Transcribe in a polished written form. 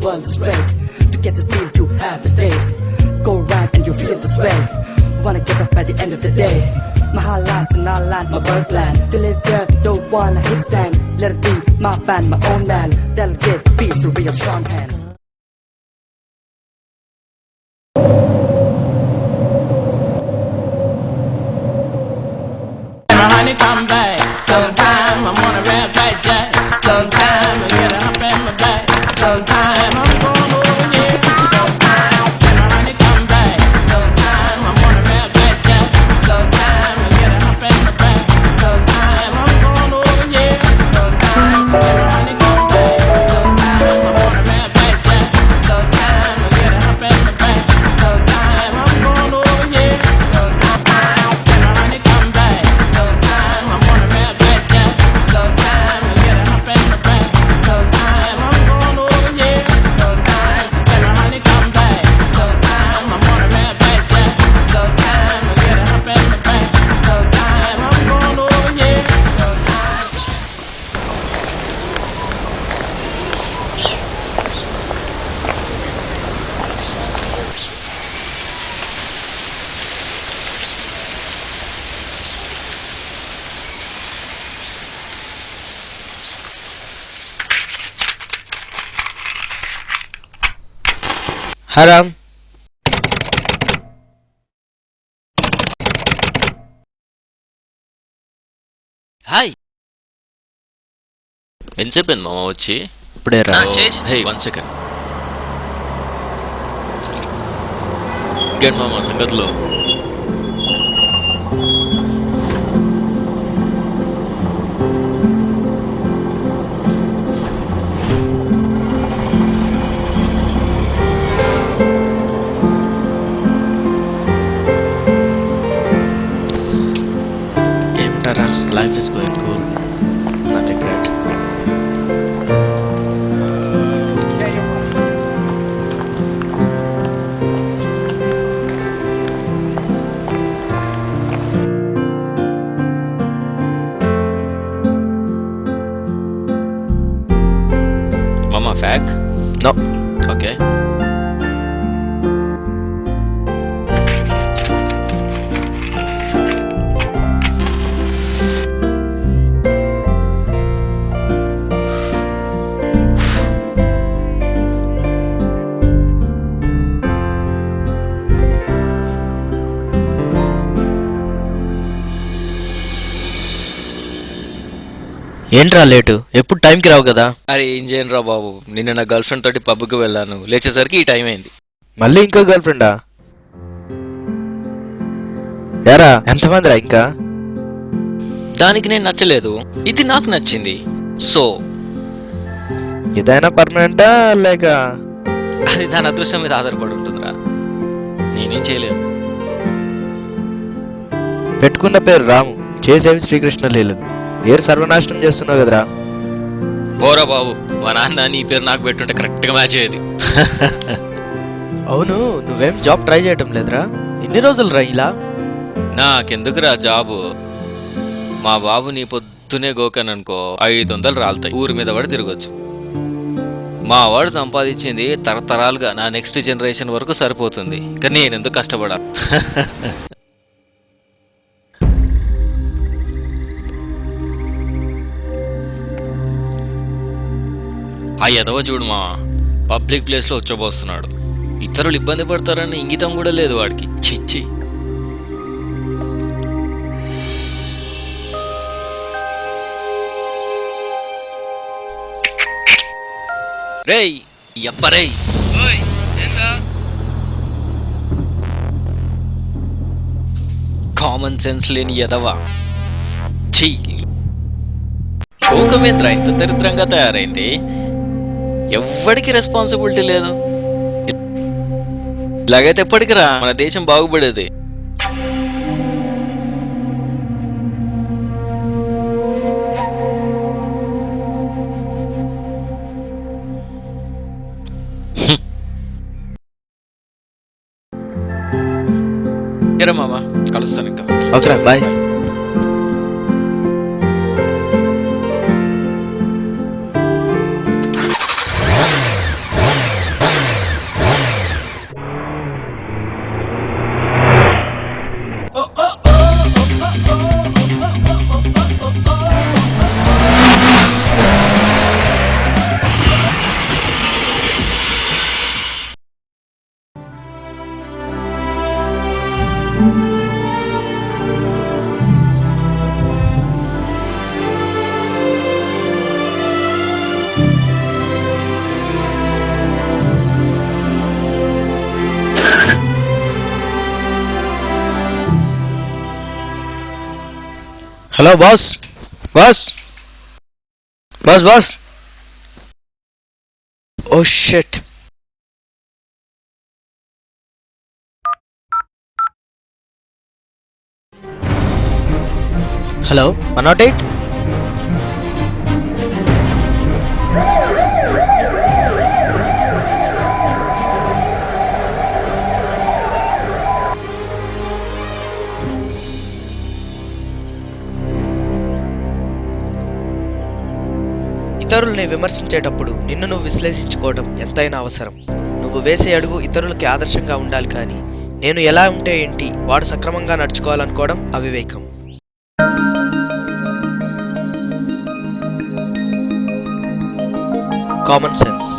world is great. To get this deal, you have the taste. Go right and you feel this way. Wanna get up at the end of the day. My heart lies in our land, my birdland. To live there, don't wanna hit stand. Let it be my band, my own man. That'll give peace a real strong hand. Honey, come back. Sometime I'm on a red back jack. Sometime I get up in my back. Sometime I'm going over here. Sometime honey, come back. Sometime I'm on a red back jack. Sometime I get up in my back. Sometime I'm going over here. Sometime honey, come back. Sometime I'm on a red back jack. Sometime I get up in my back. Sometime I'm going over here. Sometime honey, come back. Sometime I'm on a red back jack. Sometime I get up in my back. Sometime I'm going over here. Sometime honey, come back. Sometime I'm on a red back jack. Sometime I get up in my back. Sometime I'm going over here. Haram. Hi ఎంతసేపు మామ వచ్చి ఇప్పుడే రా. హే 1 second ఇంకేంటి మామ సంగతిలో ఏమిటారా, life is going cool, nothing great. మామ ఫ్యాక్ నో. ఓకే ఏంట్రా లేటు? ఎప్పుడు టైంకి రావు కదా. అరే ఏం చేయను రా బాబు, నిన్న నా గర్ల్ ఫ్రెండ్ తోటి పబ్కి వెళ్ళాను, లేచేసరికి ఈ టైం అయింది. మళ్ళీ ఇంకో గర్ల్ ఫ్రెండా? యారా ఎంతమంది రా ఇంకా? దానికి నేను నచ్చలేదు, ఇది నాకు నచ్చింది. సో ఇదైనా పర్మనెంటా లేక? అది దాని అదృష్టం మీద ఆధారపడి ఉంటుందిరా, నేనేం చేయలేను. పెట్టుకున్న పేరు రాము, చేసేవి శ్రీకృష్ణ లీలలు. పేరు సర్వనాశనం చేస్తున్నావు కదరా. పోరా బాబు, మా నాన్న నీ పేరు నాకు పెట్టుంటే కరెక్ట్గా మ్యాచ్ అయ్యేది. అవును, నువ్వేం జాబ్ ట్రై చేయటం లేదురా? ఎన్ని రోజులు రా ఇలా? నాకెందుకురా జాబు, మా బాబు నీ పొద్దునే గోకననుకో 500 రాలుతాయి, ఊరి మీద పడి తిరగచ్చు. మా వాడు సంపాదించింది తరతరాలుగా నా నెక్స్ట్ జనరేషన్ వరకు సరిపోతుంది, కానీ నేను ఎందుకు కష్టపడా? ఆ ఎదవ చూడు మా పబ్లిక్ ప్లేస్లో వచ్చబోస్తున్నాడు, ఇతరులు ఇబ్బంది పడతారని ఇంగితం కూడా లేదు వాడికి. చిచ్చి. రేయ్ ఎప్పరేయ్, కామన్ సెన్స్ లేని ఎదవా. ఛీ, లోకమేంద్ర ఇంత దరిద్రంగా తయారైంది, ఎవ్వడికి రెస్పాన్సిబిలిటీ లేదు. ఇలాగైతే ఎప్పటికిరా మన దేశం బాగుపడేది. మామ కలుస్తాను ఇంకా. Okay bye. Hello boss, boss, boss, boss. Oh shit. Hello 108. ఇతరుల్ని విమర్శించేటప్పుడు నిన్ను నువ్వు విశ్లేషించుకోవడం ఎంతైనా అవసరం. నువ్వు వేసే అడుగు ఇతరులకి ఆదర్శంగా ఉండాలి, కానీ నేను ఎలా ఉంటే ఏంటి, వాడు సక్రమంగా నడుచుకోవాలనుకోవడం అవివేకం. Common sense.